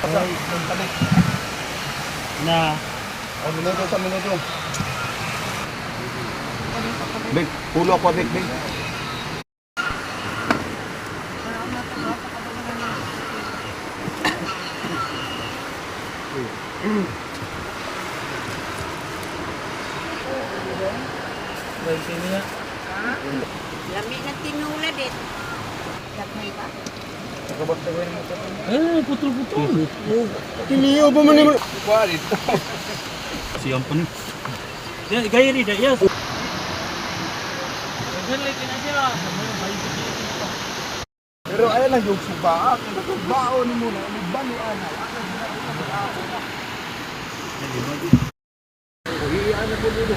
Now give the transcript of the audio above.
Ay, balik. Na. Ang minuto sa minuto. Big, pulo ako, big, big. Lami na tinula din. Lagmay ba? Putol-putol. Tiliyo ba man naman? Siyan pa ni. Gaya rin, yes. Pero ayan lang yung suba. Kung baon mo na, may balo ana. Uy, ano mo dito?